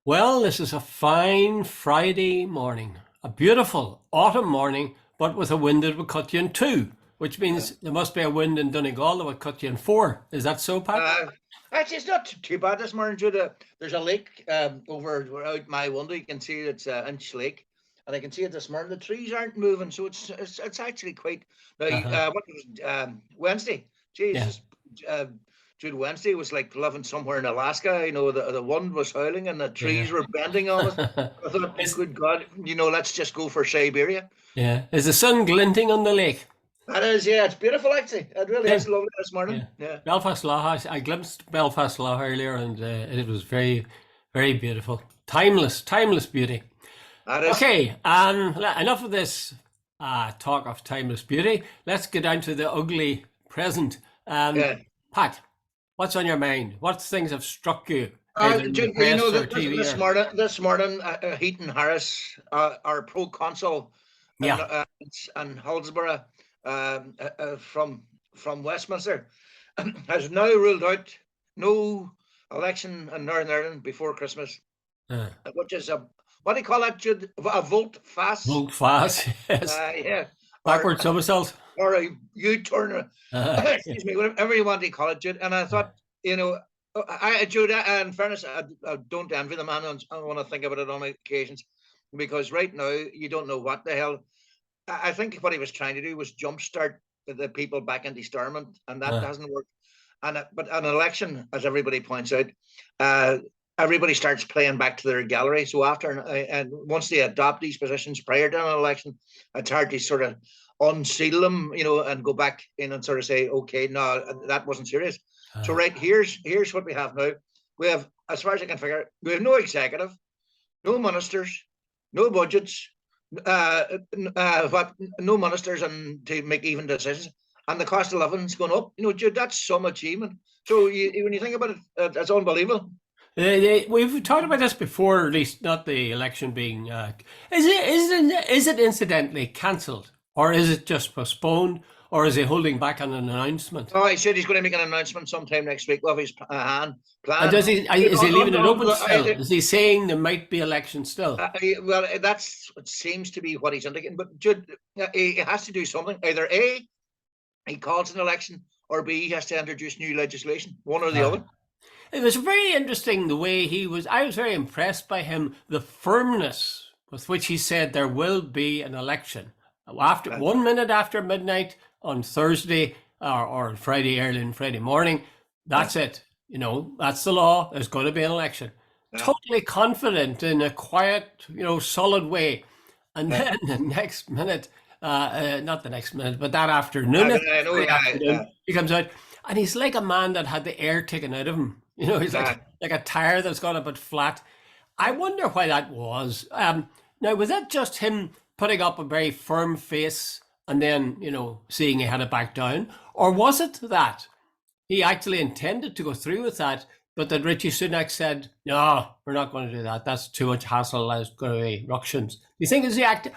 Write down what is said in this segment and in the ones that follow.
Well, this is a fine Friday morning, a beautiful autumn morning, but with a wind that would cut you in two, which Uh, means there must be a wind in Donegal that would cut you in four. Is that so, Pat? uh, Actually, it's not too bad this morning, Jude. There's a lake over out my window. You can see it's Inch Lake, and I can see it this morning. The trees aren't moving, so it's actually quite. Now, Uh-huh. what was Wednesday? Yeah. Jesus, uh, Jude, Wednesday was like living somewhere in Alaska. The wind was howling and the Yeah. trees were bending on us. I thought, Is, good God, let's just go for Siberia. yeah. Is the sun glinting on the lake? That is, yeah, it's beautiful actually. It really Yeah. is lovely this Yeah. morning. Yeah, Belfast Lough. I glimpsed Belfast Lough earlier, and it was very, very beautiful. Timeless, timeless beauty. that is. Okay, enough of this talk of timeless beauty. Let's get down to the ugly present. Yeah. Pat, what's on your mind? What things have struck you, either in the You know, press or TV this or... morning, Heaton Harris, our pro-consul in, Yeah. in Hillsborough, from Westminster, has now ruled out no election in Northern Ireland before Christmas, Uh, which is a what do you call that, Jude? A vote fast, Vote fast, yes. yeah, or Backward somersault. or a U-turn. Yeah. Excuse me, whatever you want to call it, Jude. And I thought, Jude, in fairness, I don't envy the man. I want to think about it on occasions, because right now you don't know what the hell. I think what he was trying to do was jumpstart the people back into Stormont, and that Uh, hasn't worked. But an election, as everybody points out, uh, everybody starts playing back to their gallery. So and once they adopt these positions prior to an election, it's hard to sort of unseal them, and go back in and sort of say, okay, no, that wasn't serious. So uh, right, here's what we have now. We have, as far as I can figure, we have no executive, no ministers, no budgets, no ministers, and to make even decisions. And the cost of living's going up. Jude, that's some achievement. So when you think about it, it's unbelievable. we've talked about this before, or at least not the election being... is it incidentally cancelled? Or is it just postponed? Or is he holding back on an announcement? Oh, he said he's going to make an announcement sometime next week of his hand And plan. does he, is he leaving it open still? Is he saying there might be elections still? Well, that's what seems to be what he's indicating. But Jude, he has to do something. Either A, he calls an election, or B, he has to introduce new legislation. One or the Uh, other. It was very interesting the way he was. I was very impressed by him, the firmness with which he said there will be an election. After Uh, 1 minute after midnight on Thursday or Friday, early in Friday morning, yeah, that's it. That's the law. There's going to be an election. yeah, Totally confident in a quiet, solid way. And yeah. then the next minute, not the next minute, but that afternoon, I know. Friday Yeah, afternoon, he comes out and he's like a man that had the air taken out of him. He's yeah. like a tire that's gone a bit flat. I wonder why that was. Now, was that just him putting up a very firm face and then, seeing he had to back down? Or was it that he actually intended to go through with that, but that Richie Sunak said, no, we're not going to do that. That's too much hassle. There's going to be ructions. Do you think is he acting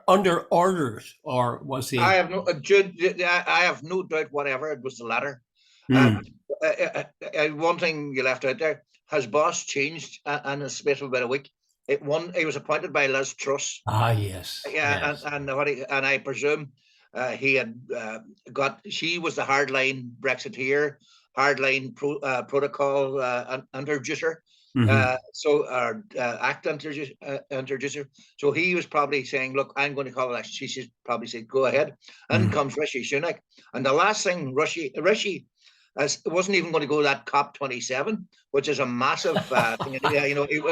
under orders, or was he? I have no, Jude, I have no doubt whatever it was the latter. Uh, Hmm. One thing you left out there: has boss changed in a space of about a week? He was appointed by Liz Truss. Ah, yes, Yeah, yes. and I presume he had she was the hardline Brexiteer, hardline protocol introducer, Hmm. so our act introducer. So he was probably saying, "Look, I'm going to call election." She should probably say, "Go ahead." And Hmm. comes Rishi Sunak, and the last thing Rishi wasn't even going to go that COP27, which is a massive thing. Yeah,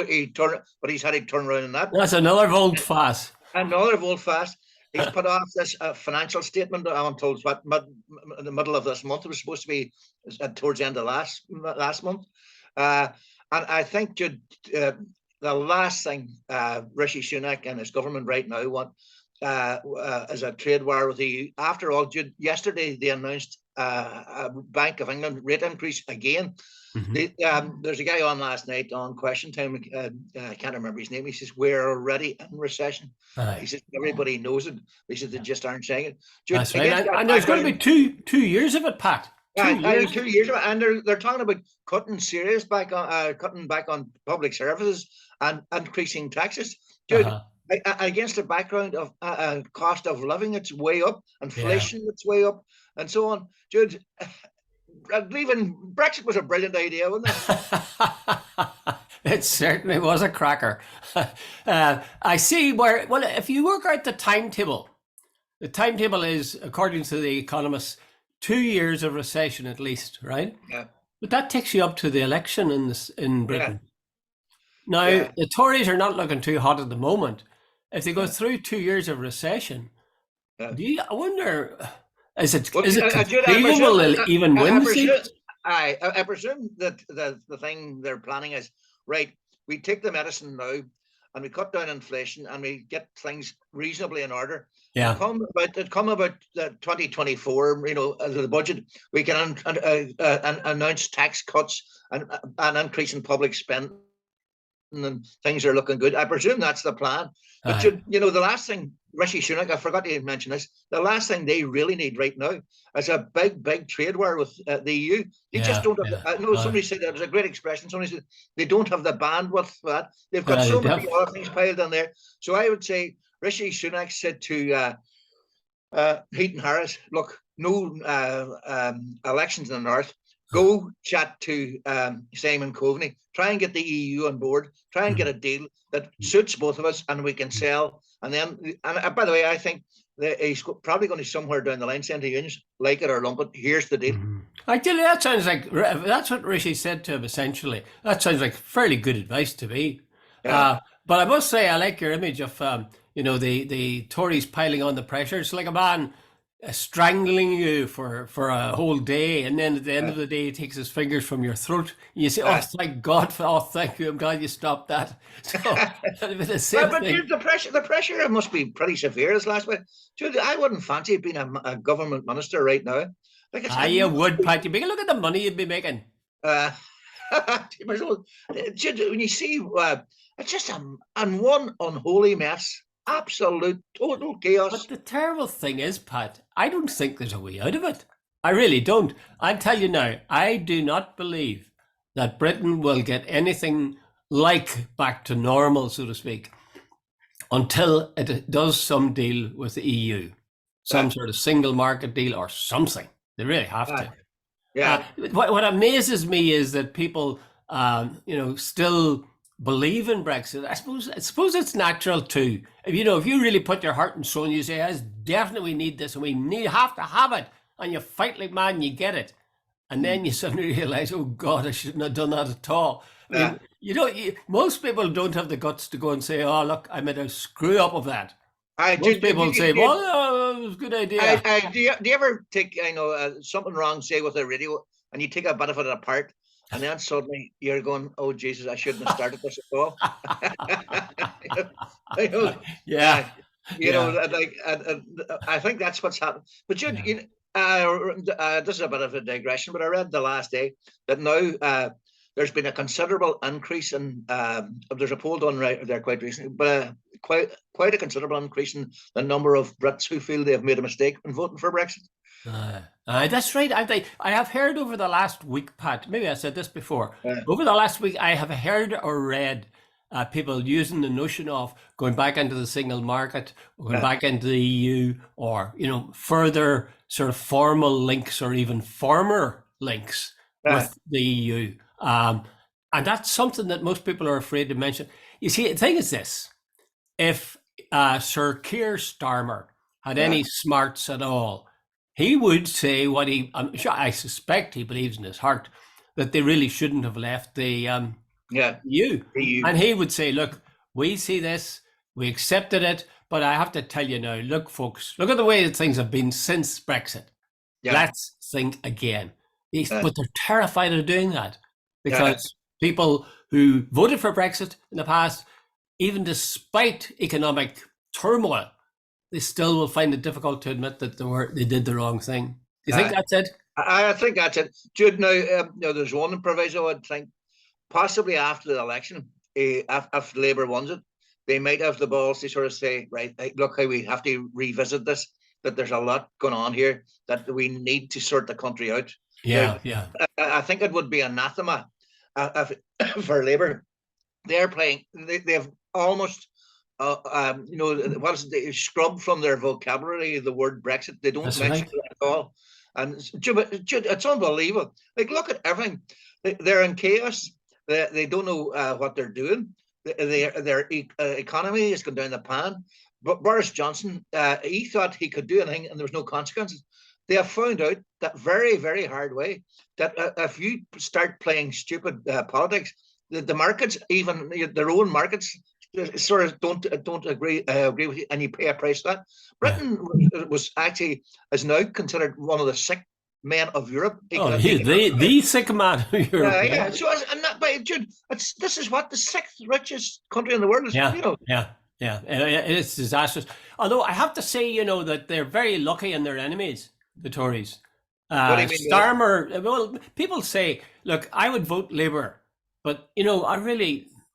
he turned, but he's had to turn around in that. That's another volte face. Another vote fast. He's put off this financial statement. I'm told what in the middle of this month. It was supposed to be towards the end of last month. Uh, and I think the last thing Rishi Sunak and his government right now want is a trade war with the EU. After all, yesterday they announced a Bank of England rate increase again. Hmm. There's a guy on last night on Question Time. I can't remember his name. He says, "We're already in recession." He Aye, says, "Everybody knows it." He says, "They just aren't saying it." that's right. Against And, that and there's going to be background, two years of it, Pat. 2 years. 2 years, and they're talking about cutting back on public services and increasing taxes, dude. Against the background of cost of living, it's way up, inflation, it's way up, and so on, dude. Leaving Brexit was a brilliant idea, wasn't it? It certainly was a cracker. I see where, well, if you work out the timetable is, according to the economists, 2 years of recession at least, right? Yeah. But that takes you up to the election in Britain. Now, the Tories are not looking too hot at the moment. If they go through 2 years of recession, I wonder, is it conceivable they'll even win seats? I presume that the thing they're planning is, right, we take the medicine now and we cut down inflation and we get things reasonably in order. Yeah. Come about 2024, you know, the budget, we can announce tax cuts and an increase in public spending, and things are looking good. I presume that's the plan. But you know, the last thing, Rishi Sunak, I forgot to mention this, the last thing they really need right now is a big trade war with the EU. They just don't have, I know somebody said that was a great expression. Somebody said they don't have the bandwidth for that. They've got so many other things piled in there. So I would say Rishi Sunak said to Heaton Harris, look, no elections in the north. Go chat to Simon Coveney. Try and get the EU on board. Try and get a deal that suits both of us, and we can sell. And then, and by the way, I think that he's probably going to somewhere down the line saying to unions, like it or lump it, here's the deal. Actually, that sounds like, that's what Rishi said to him, essentially. That sounds like fairly good advice to me. But I must say, I like your image of, you know, the Tories piling on the pressure. It's like a man strangling you for a whole day, and then at the end of the day he takes his fingers from your throat. You say, oh, thank God, thank you, I'm glad you stopped that. So, but dude, the pressure must be pretty severe this last week. Dude, I wouldn't fancy being a government minister right now. Like, you would, Pat. Look at the money you'd be making. When you see, it's just one unholy mess. Absolute total chaos. But the terrible thing is, Pat, I don't think there's a way out of it. I really don't. I'll tell you now, I do not believe that Britain will get anything like back to normal, so to speak, until it does some deal with the EU, some sort of single market deal or something. They really have to. What amazes me is that people, you know, still believe in Brexit. I suppose it's natural too. If you really put your heart and soul and you say, yes, definitely we need this and we have to have it, and you fight like mad and you get it, and then you suddenly realize, oh God, I shouldn't have done that at all. I mean, most people don't have the guts to go and say, oh look, I made a screw up of that. Most people say, well, it was a good idea. Do you ever take, something wrong, say with a radio, and you take a bit of it apart, and then suddenly you're going, oh Jesus, I shouldn't have started this at all. I think that's what's happened. But this is a bit of a digression, but I read the last day that now there's been a considerable increase in, there's a poll done right there quite recently, but quite a considerable increase in the number of Brits who feel they have made a mistake in voting for Brexit. That's right. I have heard over the last week, Pat, maybe I said this before, over the last week I have heard or read people using the notion of going back into the single market, going back into the EU, or, further sort of formal links or even former links with the EU. And that's something that most people are afraid to mention. You see, the thing is this, if Sir Keir Starmer had any smarts at all, he would say I suspect he believes in his heart that they really shouldn't have left the EU. And he would say, look, we see this, we accepted it, but I have to tell you now, look, folks, look at the way that things have been since Brexit. Let's think again. But they're terrified of doing that because people who voted for Brexit in the past, even despite economic turmoil, they still will find it difficult to admit that they did the wrong thing. Do you think that's it? I think that's it. Jude, now, there's one proviso I think, possibly after the election, if Labour wins it, they might have the balls to sort of say, right, look, we have to revisit this, that there's a lot going on here, that we need to sort the country out. Yeah, yeah. I think it would be anathema for Labour. They're playing. They've almost, what is it? They scrubbed from their vocabulary the word Brexit. They don't That's mention right. it at all. And it's unbelievable. Like, look at everything. They're in chaos. They don't know what they're doing. Their economy is going down the pan. But Boris Johnson, he thought he could do anything, and there was no consequences. They have found out that very, very hard way that if you start playing stupid politics, the markets, even their own markets, sort of don't agree with you, and you pay a price for that. Yeah. Britain was actually is now considered one of the sick men of Europe. Oh, the sick man of Europe. Yeah. So, and that, but Jude, this is what the sixth richest country in the world is. Yeah, You know. yeah. It's disastrous. Although I have to say, that they're very lucky in their enemies, the Tories. What do you mean? Starmer, well, people say, look, I would vote Labour, but,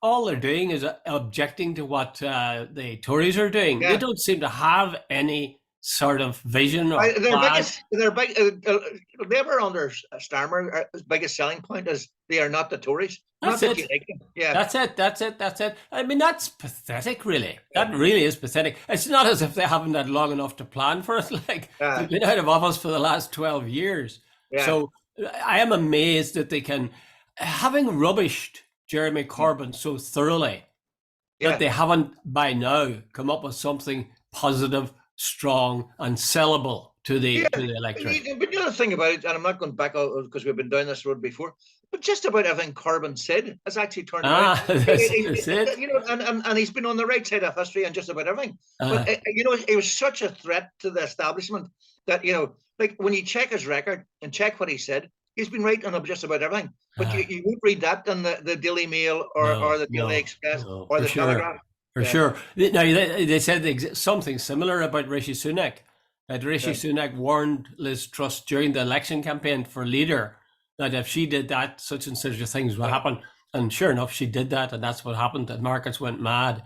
all they're doing is objecting to what the Tories are doing. Yeah. They don't seem to have any sort of vision or plan. Labour under Starmer's biggest selling point is they are not the Tories. That's not that it. you like them. Yeah. That's it. I mean, that's pathetic, really. That really is pathetic. It's not as if they haven't had long enough to plan for it. Like, they've been out of office for the last 12 years. Yeah. So I am amazed that they can, having rubbished Jeremy Corbyn so thoroughly, that they haven't by now come up with something positive, strong, and sellable to the electorate. But the other thing about it, and I'm not going back out because we've been down this road before, but just about everything Corbyn said has actually turned out. That's it. And he's been on the right side of history and just about everything. But he was such a threat to the establishment that like when you check his record and check what he said, he's been right on just about everything. But you won't read that in the Daily Mail or the Daily Express or the Telegraph. For sure. Now, they said something similar about Rishi Sunak. That Rishi Sunak warned Liz Truss during the election campaign for leader that if she did that, such and such things would happen. And sure enough, she did that, and that's what happened. The markets went mad.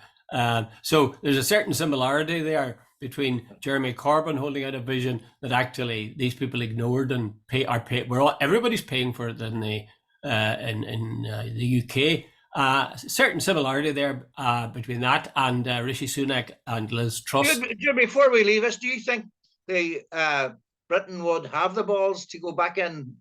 So there's a certain similarity there between Jeremy Corbyn holding out a vision that actually these people ignored and everybody's paying for it in the UK. Certain similarity there between that and Rishi Sunak and Liz Truss. Before we leave us, do you think Britain would have the balls to go back in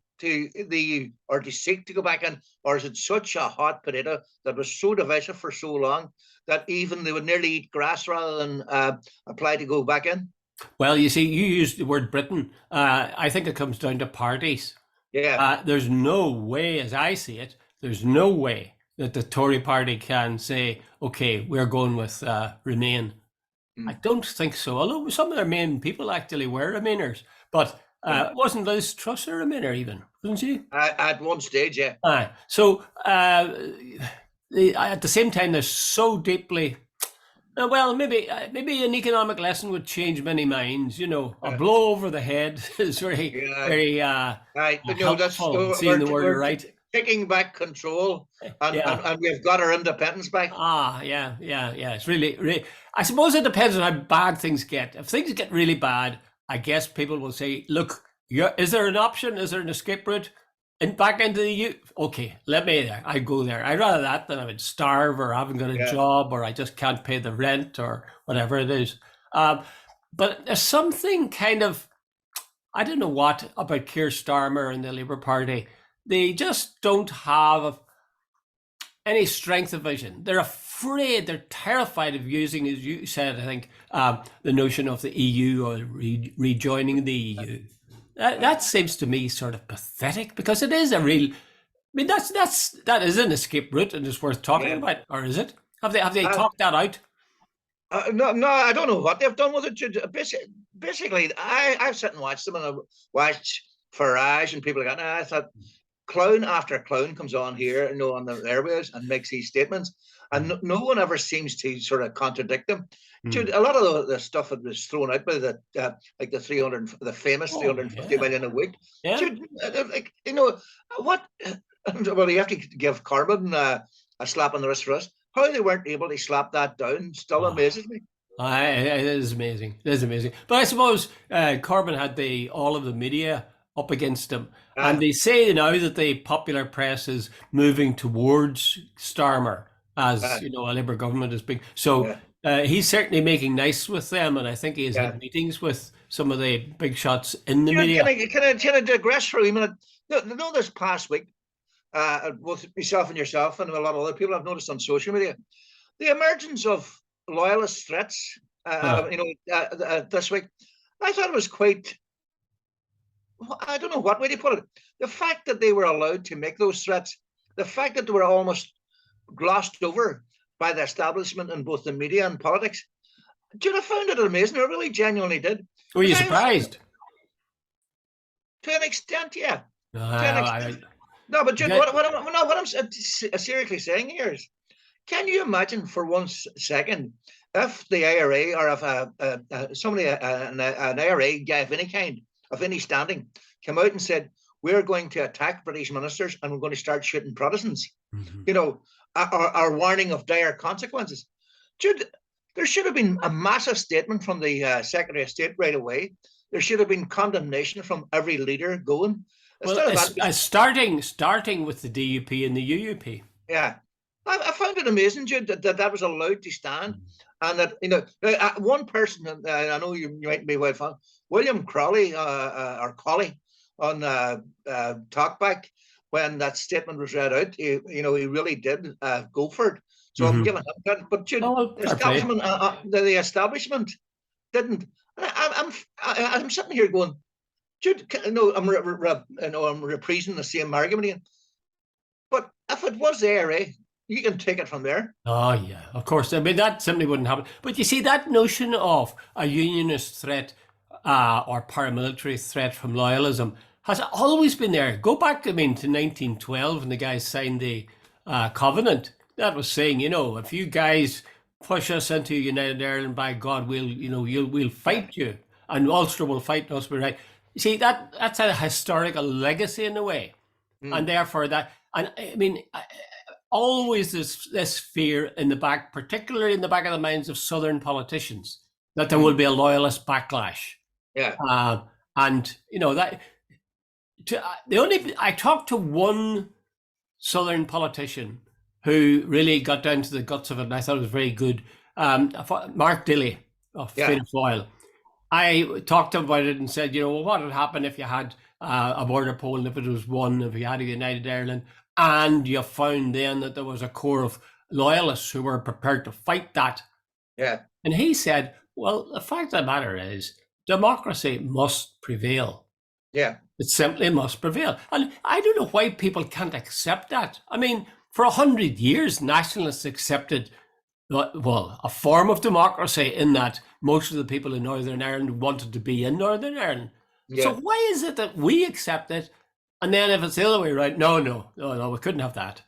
or to seek to go back in, or is it such a hot potato that was so divisive for so long that even they would nearly eat grass rather than apply to go back in? Well, you see, you used the word Britain. I think it comes down to parties. Yeah. There's no way, as I see it, there's no way that the Tory party can say, okay, we're going with Remain. I don't think so. Although some of their main people actually were Remainers. But wasn't Liz Truss a Remainer even? Wasn't she? At one stage, yeah. So at the same time, they're so deeply... well, maybe an economic lesson would change many minds. A blow over the head is very helpful. Seeing the word right. Taking back control, and we've got our independence back. Yeah. It's really. I suppose it depends on how bad things get. If things get really bad, I guess people will say, "Look, is there an option? Is there an escape route?" And back into the EU. Okay, let me there. I go there. I'd rather that than I would starve or haven't got a job or I just can't pay the rent or whatever it is. But there's something kind of, I don't know what about Keir Starmer and the Labour Party. They just don't have any strength of vision. They're afraid, they're terrified of using, as you said, I think, the notion of the EU or rejoining the EU. That seems to me sort of pathetic because it is a real. I mean, that is an escape route and it's worth talking about, or is it? Have they talked that out? No, I don't know what they've done with it. Basically, I've sat and watched them, and I watched Farage and people like that. And I thought, clown after clown comes on here, on the airwaves and makes these statements, and no one ever seems to sort of contradict them. Jude, a lot of the stuff that was thrown out by like the famous 350 million a week. Yeah. Jude, what? Well, you have to give Corbyn a slap on the wrist for us. How they weren't able to slap that down still amazes me. It is amazing. It is amazing. But I suppose Corbyn had all of the media up against him. Uh, And they say now that the popular press is moving towards Starmer as, uh, a Labour government is being. So yeah, he's certainly making nice with them. And I think he has yeah. had meetings with some of the big shots in the Can media. I digress for a minute? This past week, both myself and yourself and a lot of other people I've noticed on social media, the emergence of loyalist threats, this week, I thought it was quite, I don't know what way to put it. The fact that they were allowed to make those threats, the fact that they were almost glossed over by the establishment in both the media and politics, Jude, I found it amazing. I really genuinely did. Were you surprised? To an extent, yeah. No, To an extent. No, but Jude, what I'm seriously saying here is, can you imagine for 1 second if the IRA or if somebody, an IRA guy of any kind, of any standing, came out and said, we're going to attack British ministers and we're going to start shooting Protestants, our warning of dire consequences. Jude, there should have been a massive statement from the Secretary of State right away. There should have been condemnation from every leader going. Well, starting with the DUP and the UUP. Yeah, I found it amazing, Jude, that was allowed to stand, and that one person, I know you might be well found, William Crawley or Colley on Talkback, when that statement was read out, he really did go for it. So I'm giving him credit. But Jude, the establishment didn't. I'm sitting here going, Jude, I'm reprising the same argument again. But if it was the IRA, you can take it from there. Oh, yeah, of course. I mean, that simply wouldn't happen. But you see, that notion of a unionist threat or paramilitary threat from loyalism has always been there. Go back, to 1912 when the guys signed the covenant. That was saying, if you guys push us into United Ireland, by God, we'll fight you, and Ulster will fight us. We're right. You see, that's a historical legacy in a way, and therefore always this fear in the back, particularly in the back of the minds of Southern politicians, that there will be a loyalist backlash. Yeah, and I talked to one Southern politician who really got down to the guts of it, and I thought it was very good. Mark Dilley of Fianna Fáil. I talked to him about it and said, what would happen if you had a border poll, if it was won, if you had a United Ireland, and you found then that there was a core of loyalists who were prepared to fight that. Yeah. And he said, well, the fact of the matter is, democracy must prevail. Yeah. It simply must prevail. And I don't know why people can't accept that. For 100 years, nationalists accepted, a form of democracy in that most of the people in Northern Ireland wanted to be in Northern Ireland. Yeah. So why is it that we accept it, and then if it's the other way around, no, we couldn't have that?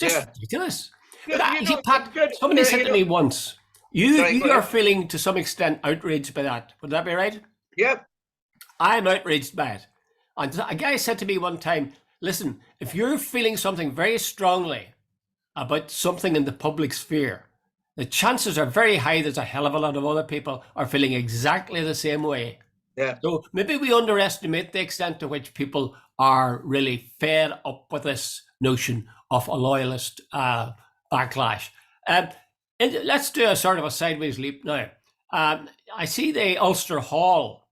It's just ridiculous. Pat, somebody said to me once, you are feeling to some extent outraged by that. Would that be right? Yep. I'm outraged by it. And a guy said to me one time, listen, if you're feeling something very strongly about something in the public sphere, the chances are very high there's a hell of a lot of other people are feeling exactly the same way. Yeah. So maybe we underestimate the extent to which people are really fed up with this notion of a loyalist backlash. Let's do a sort of a sideways leap now. I see the Ulster Hall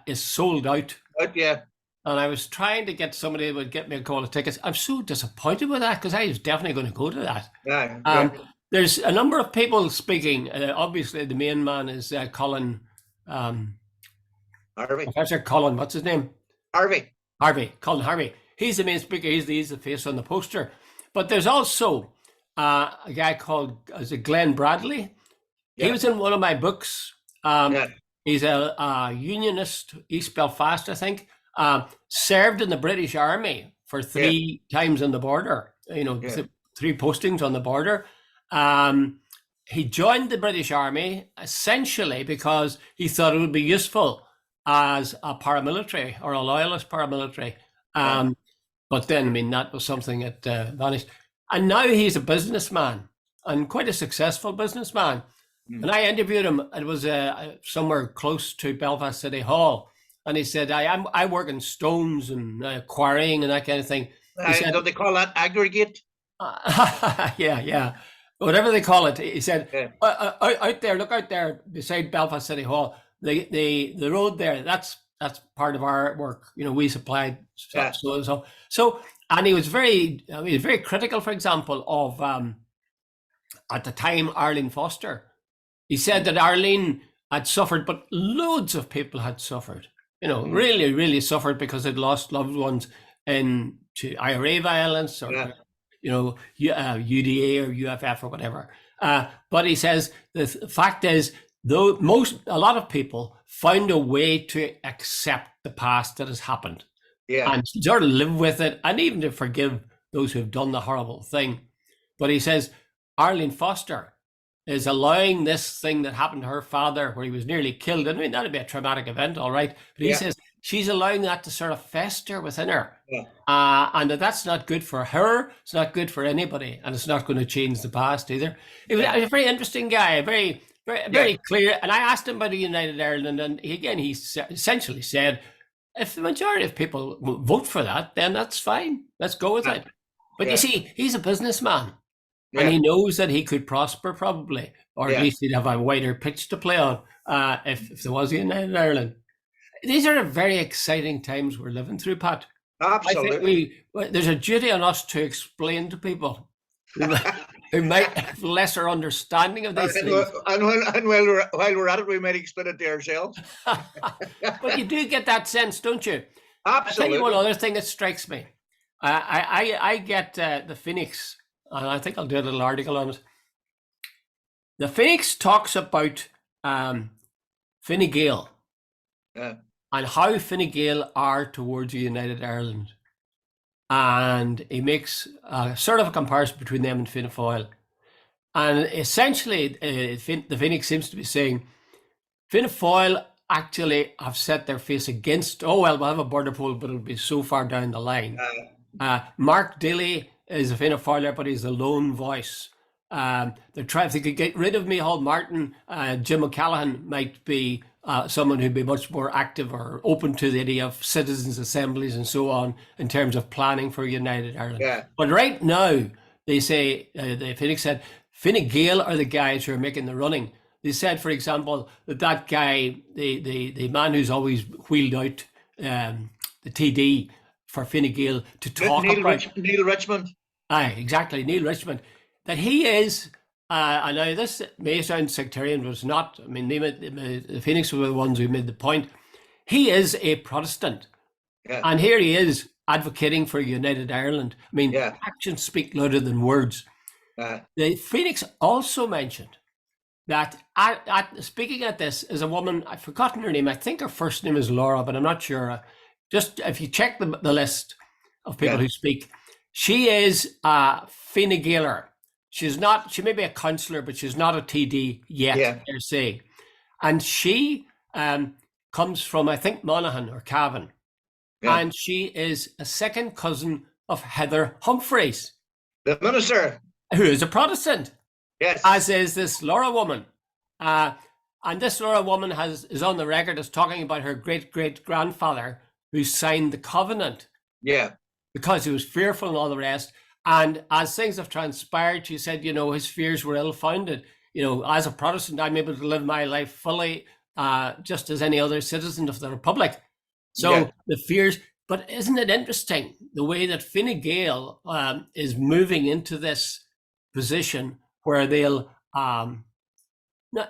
is sold out. Yeah. And I was trying to get somebody that would get me a call of tickets. I'm so disappointed with that because I was definitely going to go to that. Yeah. There's a number of people speaking. Obviously, the main man is Colin. Harvey. Professor Colin, what's his name? Colin Harvey. He's the main speaker. He's the face on the poster. But there's also a guy called Glenn Bradley. Yeah. He was in one of my books. He's a unionist, East Belfast, I think. Served in the British Army for 3 times on the border. 3 postings on the border. He joined the British Army essentially because he thought it would be useful as a paramilitary or a loyalist paramilitary. But then, that was something that vanished. And now he's a businessman and quite a successful businessman. And I interviewed him. It was somewhere close to Belfast City Hall. and he said, I work in stones and quarrying and that kind of thing. He said, don't they call that aggregate? yeah, whatever they call it. He said, Yeah. out there, look out there beside Belfast City Hall, the road there, that's part of our work. You know, we supplied stuff, so, and he was very critical, for example, of at the time Arlene Foster. He said that Arlene had suffered, but loads of people had suffered. You know, really, really suffered because they'd lost loved ones to IRA violence or you know, UDA or UFF or whatever. But he says the fact is, though a lot of people found a way to accept the past that has happened, and sort of live with it, and even to forgive those who have done the horrible thing. But he says Arlene Foster is allowing this thing that happened to her father, where he was nearly killed. I mean, that'd be a traumatic event, all right. But he says she's allowing that to sort of fester within her, and that's not good for her. It's not good for anybody, and it's not going to change the past either. He was a very interesting guy, very clear. And I asked him about the United Ireland, and he essentially said, if the majority of people vote for that, then that's fine. Let's go with it. But you see, he's a businessman. And he knows that he could prosper probably, or at least he'd have a wider pitch to play on if there was a United Ireland. These are very exciting times we're living through, Pat. Absolutely. I think there's a duty on us to explain to people who might have lesser understanding of these things. And while we're at it, we might explain it to ourselves. But you do get that sense, don't you? Absolutely. I'll tell you one other thing that strikes me. I get the Phoenix, and I think I'll do a little article on it. The Phoenix talks about Fine Gael and how Fine Gael are towards the United Ireland. And he makes sort of a comparison between them and Fianna Fáil. And essentially, the Phoenix seems to be saying, Fianna Fáil actually have set their face against, we'll have a border poll, but it'll be so far down the line. Mark Daly is a Fianna Fáiler, but he's a lone voice. They're trying, if they could get rid of Micheál Martin, Jim O'Callaghan might be someone who'd be much more active or open to the idea of citizens' assemblies and so on in terms of planning for United Ireland. But right now, they say, the Phoenix said, Fine Gael are the guys who are making the running. They said, for example, that guy, the man who's always wheeled out the TD for Fine Gael to talk about... Neil Richmond. Exactly, Neil Richmond. That he is... I know this may sound sectarian, but it's not. I mean, the Phoenix were the ones who made the point. He is a Protestant. And here he is advocating for United Ireland. I mean, actions speak louder than words. The Phoenix also mentioned that speaking at this is a woman, I've forgotten her name. I think her first name is Laura, but I'm not sure. Just if you check the list of people who speak, she is a Fine Gaeler. She's not, she may be a councillor, but she's not a TD yet, per se. And she comes from, I think, Monaghan or Cavan. And she is a second cousin of Heather Humphreys. The minister. Who is a Protestant. Yes. As is this Laura woman. And this Laura woman is on the record as talking about her great-great-grandfather who signed the covenant. Because he was fearful and all the rest. And as things have transpired, she said, his fears were ill-founded. As a Protestant, I'm able to live my life fully, just as any other citizen of the Republic. So the fears, but isn't it interesting the way that Fine Gael is moving into this position where they'll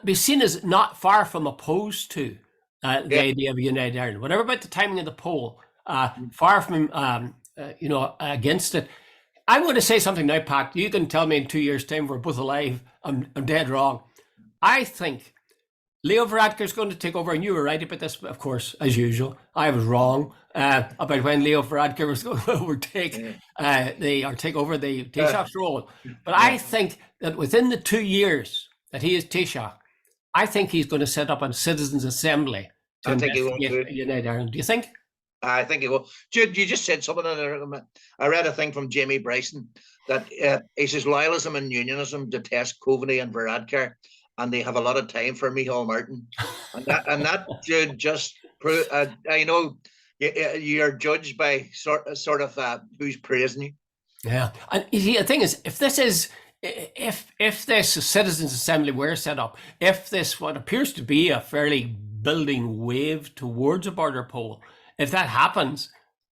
be seen as not far from opposed to the idea of United Ireland. Whatever about the timing of the poll, far from, against it. I'm going to say something now, Pat. You can tell me in 2 years' time we're both alive. I'm dead wrong. I think Leo Varadkar is going to take over, and you were right about this, of course, as usual. I was wrong about when Leo Varadkar was going to overtake take over the Taoiseach's role. But I think that within the 2 years that he is Taoiseach, I think he's going to set up a citizens' assembly to investigate United Ireland. Do you think? I think it will. Jude, you just said something. I read a thing from Jamie Bryson that he says loyalism and unionism detest Coveney and Varadkar, and they have a lot of time for Micheál Martin. And that Jude just I know you're judged by sort of who's praising you. Yeah, and you see, the thing is, if this citizens' assembly were set up, if this what appears to be a fairly building wave towards a border poll, if that happens,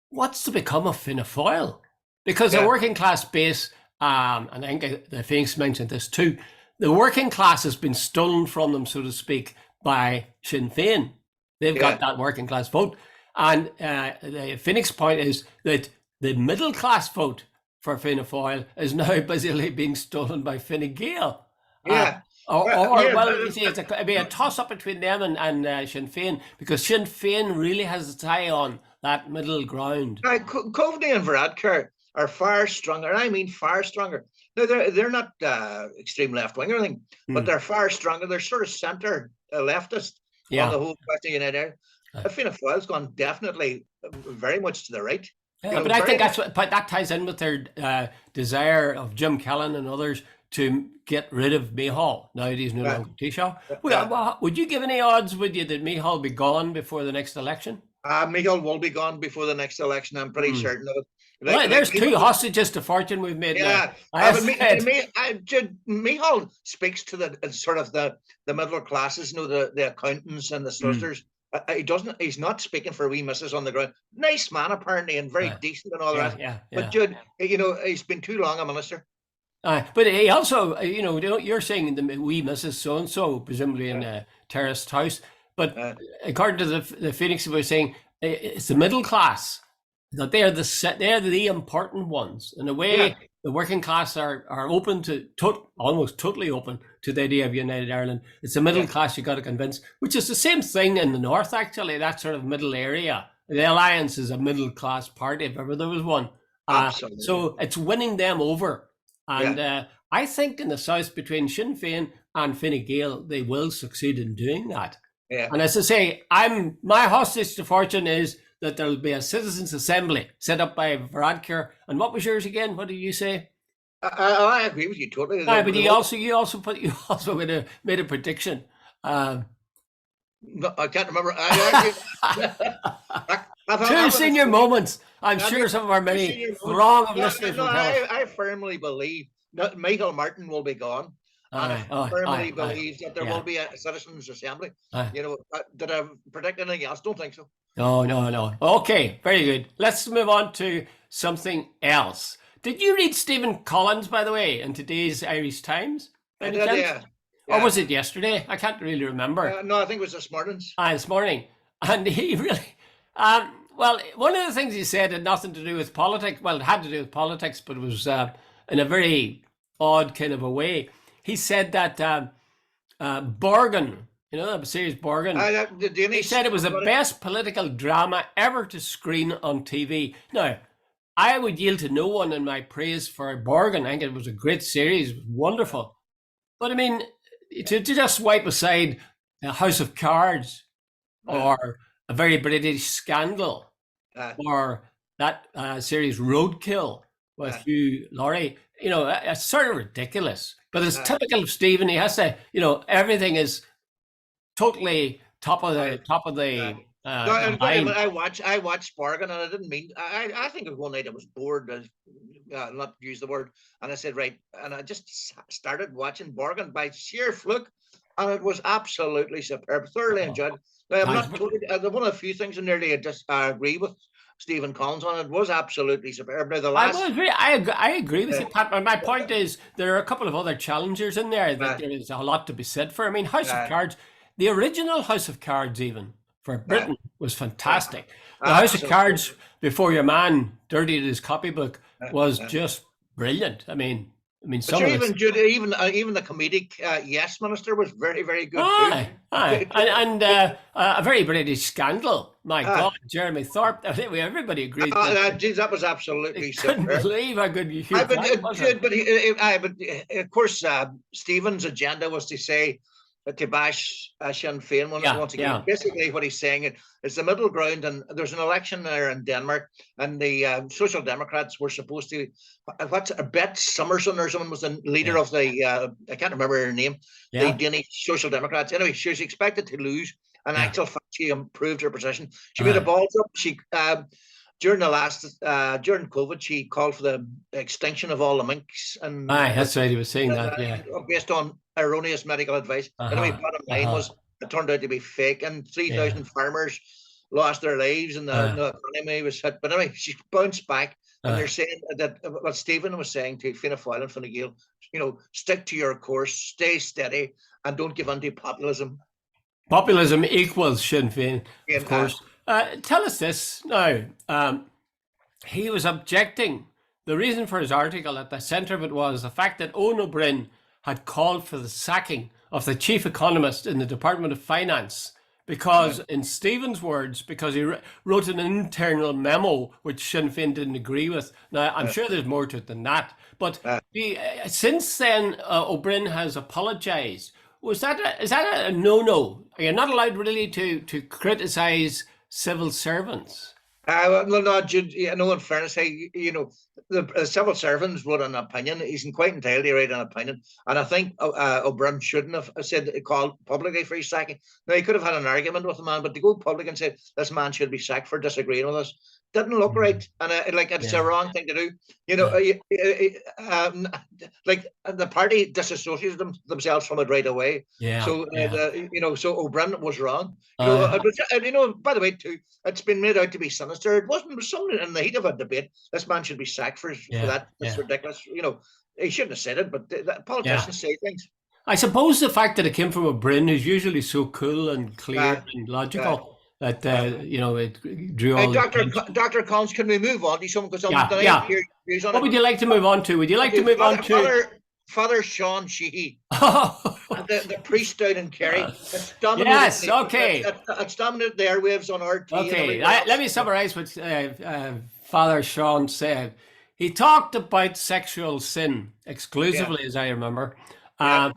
what's to become of Fianna Fáil? Because the working class base, and I think the Phoenix mentioned this too, the working class has been stolen from them, so to speak, by Sinn Féin. They've got that working class vote, and the Phoenix point is that the middle class vote for Fianna Fáil is now busily being stolen by Fine Gael. You see, it'd be a toss-up between them and Sinn Féin, because Sinn Féin really has its eye on that middle ground. Coveney and Varadkar are far stronger. I mean, far stronger. No, they're not extreme left-wing or anything, but they're far stronger. They're sort of centre leftist on the whole question of United Ireland. Fianna Fáil's gone definitely very much to the right. Yeah, but I think that ties in with their desire of Jim Kellan and others to get rid of Mayhall. Now that he's no longer Taoiseach. Would you give any odds, would you, that Mayhall be gone before the next election? Mayhall will be gone before the next election, I'm pretty certain of it. There's two hostages to fortune we've made. Yeah, Mayhall speaks to the sort of the middle classes, the accountants and the solicitors. He's not speaking for wee missus on the ground. Nice man, apparently, and very decent and all that. But Jude, he's been too long a minister. But he also, you're saying the wee missus so-and-so, presumably in a terraced house. But according to the Phoenix, we were saying it's the middle class, that they're the important ones. In a way, the working class are open to, almost totally open to the idea of United Ireland. It's the middle class you got to convince, which is the same thing in the north, actually, that sort of middle area. The Alliance is a middle class party, if ever there was one. So it's winning them over. And I think in the south, between Sinn Féin and Fine Gael, they will succeed in doing that. Yeah. And as I say, my hostage to fortune is that there will be a citizens' assembly set up by Varadkar. And what was yours again? What did you say? I agree with you totally. But you also made a prediction. No, I can't remember. Two senior moments. I'm sure some of our many throng of listeners will tell us. I firmly believe that Michael Martin will be gone. And I firmly believe that there will be a citizens' assembly. Did I predict anything else? Don't think so. No. Okay, very good. Let's move on to something else. Did you read Stephen Collins, by the way, in today's Irish Times? I did, yeah. Or was it yesterday? I can't really remember. No, I think it was this morning. This morning. And he really... well, one of the things he said had nothing to do with politics. Well, it had to do with politics, but it was in a very odd kind of a way. He said that Borgen, the series Borgen, he said it was the best political drama ever to screen on TV. Now, I would yield to no one in my praise for Borgen. I think it was a great series, it was wonderful. But I mean, to just wipe aside House of Cards or A Very British Scandal or that series Roadkill with Hugh Laurie, it's sort of ridiculous. But it's typical of Stephen. He has to, everything is totally top of the. I watched Borgen, and I didn't mean. I think of one night I was bored, not to use the word, and I said right, and I just started watching Borgen by sheer fluke, and it was absolutely superb. Thoroughly enjoyed it. Now, I'm not totally, one of the few things in there I just agree with Stephen Collins on. It was absolutely superb. Now, I agree with you, Pat. But my point is there are a couple of other challengers in there that there is a lot to be said for. I mean, House of Cards, the original House of Cards, even for Britain, was fantastic. The House of Cards before your man dirtied his copybook was just brilliant. I mean, but even the comedic Yes Minister was very, very good too. And A Very British Scandal. My God, Jeremy Thorpe. I think everybody agreed. That was absolutely superb. Couldn't believe how good you but of course, Stephen's agenda was to say to bash Sinn Féin once again. Yeah. Basically, what he's saying is the middle ground, and there's an election there in Denmark, and the Social Democrats were supposed to. Bette Summerson or someone was the leader of the. I can't remember her name. The Danish Social Democrats. Anyway, she was expected to lose In Yeah. actual fact, she improved her position. She made a balls up. She during during COVID, she called for the extinction of all the minks, and That's right. He was saying that. Yeah. based on erroneous medical advice. Anyway, bottom line was it turned out to be fake, and 3,000 farmers lost their lives, and the economy was hit. But anyway, she bounced back, and they're saying that what Stephen was saying to Fianna Fáil and Fine Gael, stick to your course, stay steady, and don't give in to populism. Populism equals Sinn Féin, of course. Tell us this now. He was objecting. The reason for his article, at the centre of it, was the fact that Eoin O'Brien had called for the sacking of the chief economist in the Department of Finance because, in Stephen's words, because he wrote an internal memo which Sinn Féin didn't agree with. Now, I'm sure there's more to it than that. But since then, O'Brien has apologised. Is that a no-no? Are you not allowed really to criticise civil servants? Well, no, Jude, in fairness, the civil servants wrote an opinion. He's quite entitled to write an opinion. And I think O'Brien shouldn't have called publicly for his sacking. Now, he could have had an argument with the man, but to go public and say this man should be sacked for disagreeing with us didn't look right. And it's a wrong thing to do. The party disassociated themselves from it right away. So O'Brien was wrong. By the way, too, it's been made out to be sinister. It wasn't. It was something in the heat of a debate. This man should be sacked for that. It's ridiculous. He shouldn't have said it, but politicians say things. I suppose the fact that it came from O'Brien, who's usually so cool and clear and logical. That it drew all. Dr. Collins, can we move on to something? Because what would you like to move on to? Would you like to move on to Father Sean Sheehy, the priest down in Kerry? It's dominated, yes, okay. It's dominated the airwaves on RT. Okay, let me summarise what Father Sean said. He talked about sexual sin exclusively, as I remember, and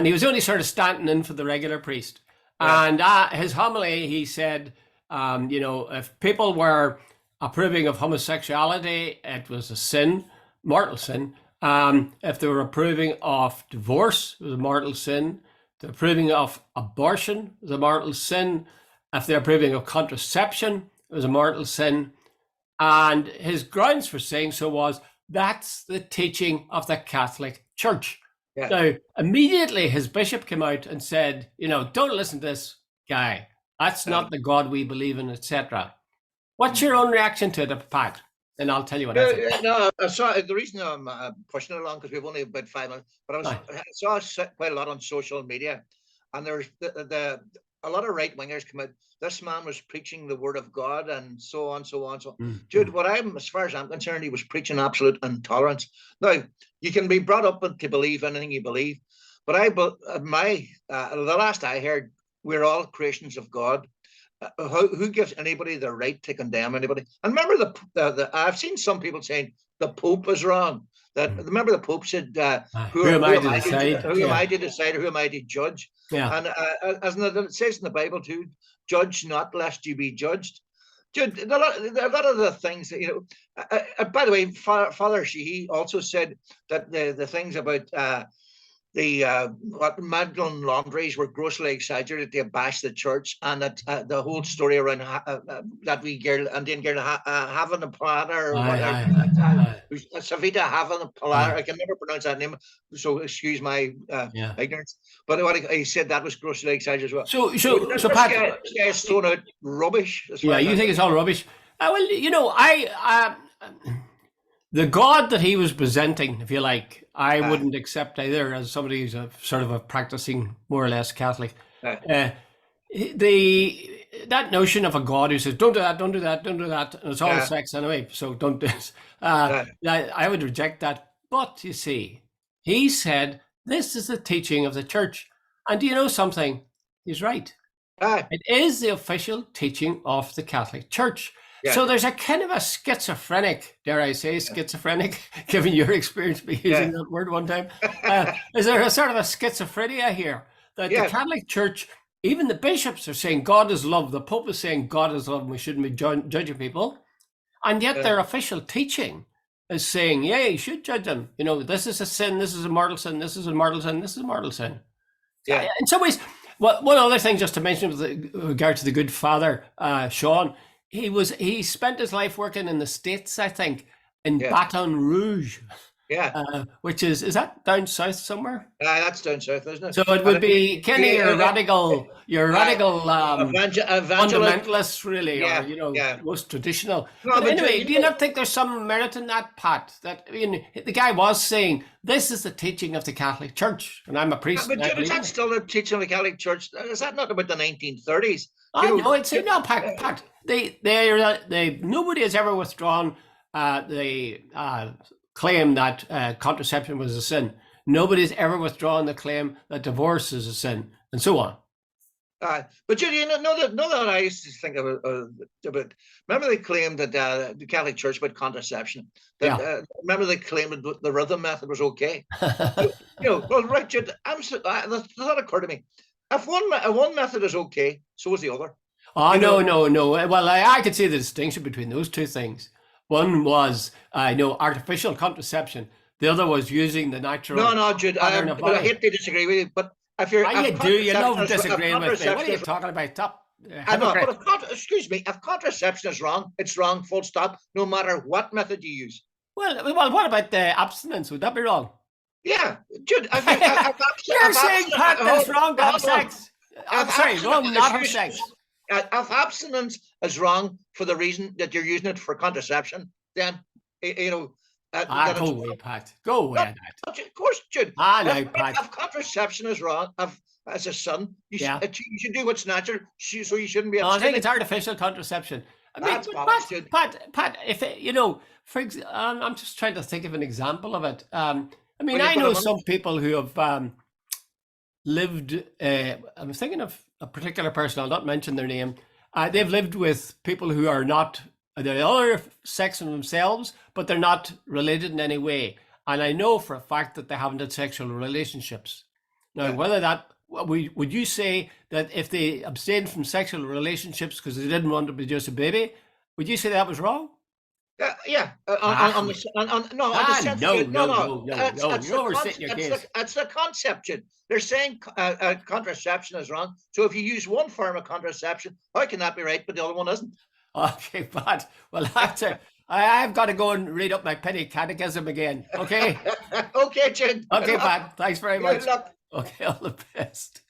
he was only sort of standing in for the regular priest. And his homily, he said, if people were approving of homosexuality, it was a sin, mortal sin. If they were approving of divorce, it was a mortal sin. If they're approving of abortion, it was a mortal sin. If they're approving of contraception, it was a mortal sin. And his grounds for saying so was, that's the teaching of the Catholic Church. Yeah. Now, immediately his bishop came out and said, don't listen to this guy. That's not the God we believe in, etc. What's your own reaction to it, Pat? And I'll tell you what I think. No, I saw the reason I'm pushing it along because we've only about 5 minutes. But I saw quite a lot on social media, and there's a lot of right wingers come out. This man was preaching the word of God, and so on, so on, so on. Mm-hmm. Dude, as far as I'm concerned, he was preaching absolute intolerance. Now, you can be brought up to believe anything you believe, but the last I heard, we're all creations of God. Who gives anybody the right to condemn anybody? And remember, I've seen some people saying the Pope is wrong. Remember, the Pope said, "Who am I to decide? Who am I to decide? Who am I to judge?" Yeah. And as it says in the Bible too, "Judge not, lest you be judged." Dude, a lot of the things that by the way, Father Sheehy also said that the things about what Magdalene laundries were grossly exaggerated to bash the church, and that the whole story around that wee girl, Indian girl, having a platter, or whatever, Savita having a platter. I can never pronounce that name, so excuse my ignorance. But what he said, that was grossly exaggerated as well. So Pat, this guy is throwing out rubbish. Yeah, you think it's all rubbish? Well, the God that he was presenting, if you like, I wouldn't accept either as somebody who's a sort of a practicing, more or less Catholic. That notion of a God who says, don't do that, don't do that, don't do that, and it's all sex anyway, so don't do this. I would reject that. But you see, he said, this is the teaching of the church. And do you know something? He's right. It is the official teaching of the Catholic Church. Yeah. So there's a kind of a schizophrenic, dare I say, given your experience by using that word one time. Is there a sort of a schizophrenia here that the Catholic Church, even the bishops are saying God is love, the Pope is saying God is love, and we shouldn't be judging people, and yet their official teaching is saying, you should judge them. This is a sin, this is a mortal sin, this is a mortal sin, this is a mortal sin. Yeah. In some ways, Well, one other thing just to mention with regard to the good father, Sean, he spent his life working in the States, I think, in Yeah, Baton Rouge, yeah. which is that down south somewhere? That's down south, isn't it? So it And would be kind of your uh, radical evangelist. fundamentalists, really, or Yeah, yeah. most traditional. No, But but anyway, you do you know, not think there's some merit in that, Pat? That the guy was saying this is the teaching of the Catholic Church, and I'm a priest, but and I is believe in that it. still the teaching of the Catholic Church? Is that not about the 1930s? You I know, know it's you- no, Pat. They nobody has ever withdrawn the claim that contraception was a sin. Nobody's ever withdrawn the claim that divorce is a sin, and so on. but you know that I used to think about. Remember they claimed that the Catholic Church about contraception. That Yeah. remember they claimed that the rhythm method was okay. Well, Richard, that occurred to me. If one method is okay, so is the other. Oh, You know, no. Well, I could see the distinction between those two things. One was, artificial contraception. The other was using the natural no, Jude. pattern of But I body. hate to disagree with you. But if You do. You contraception love is, if disagreeing with me. What are contraception you is, talking about? Top I know, but hypocrite. excuse me, if contraception is wrong, it's wrong. Full stop. No matter what method you use. Well, what about the abstinence? Would that be wrong? Yeah, Jude. You're saying, Pat, that's wrong to have hold on. sex. I'm sorry, wrong not have sex. If abstinence is wrong for the reason that you're using it for contraception, then that Go it's away, Pat. Go away. not, of course, Jude. No, Pat. If contraception is wrong, as a son, Yeah. you should do what's natural. So you shouldn't be No, I think abstaining. it's artificial contraception. I mean, That's but bollocks, Jude. Pat, if I'm just trying to think of an example of it. I mean, Well, I you've got know a some month. people who have lived. I'm thinking of a particular person. I'll not mention their name. They've lived with people who are not the other sex of themselves, but they're not related in any way. And I know for a fact that they haven't had sexual relationships. Now, Yeah. whether that would you say that if they abstained from sexual relationships because they didn't want to produce a baby, would you say that was wrong? Yeah. Ah, On the sense, no, Jude. no, No. no, no, It's, no. it's You're the overstating your case. it's the concept, Jude. They're saying contraception is wrong. So if you use one form of contraception, how can that be right, but the other one isn't? Okay, Pat. Well, I've got to go and read up my penny catechism again. Okay. Okay, Jude. Good Okay, luck. Pat. Thanks very Good much. luck. Okay, all the best.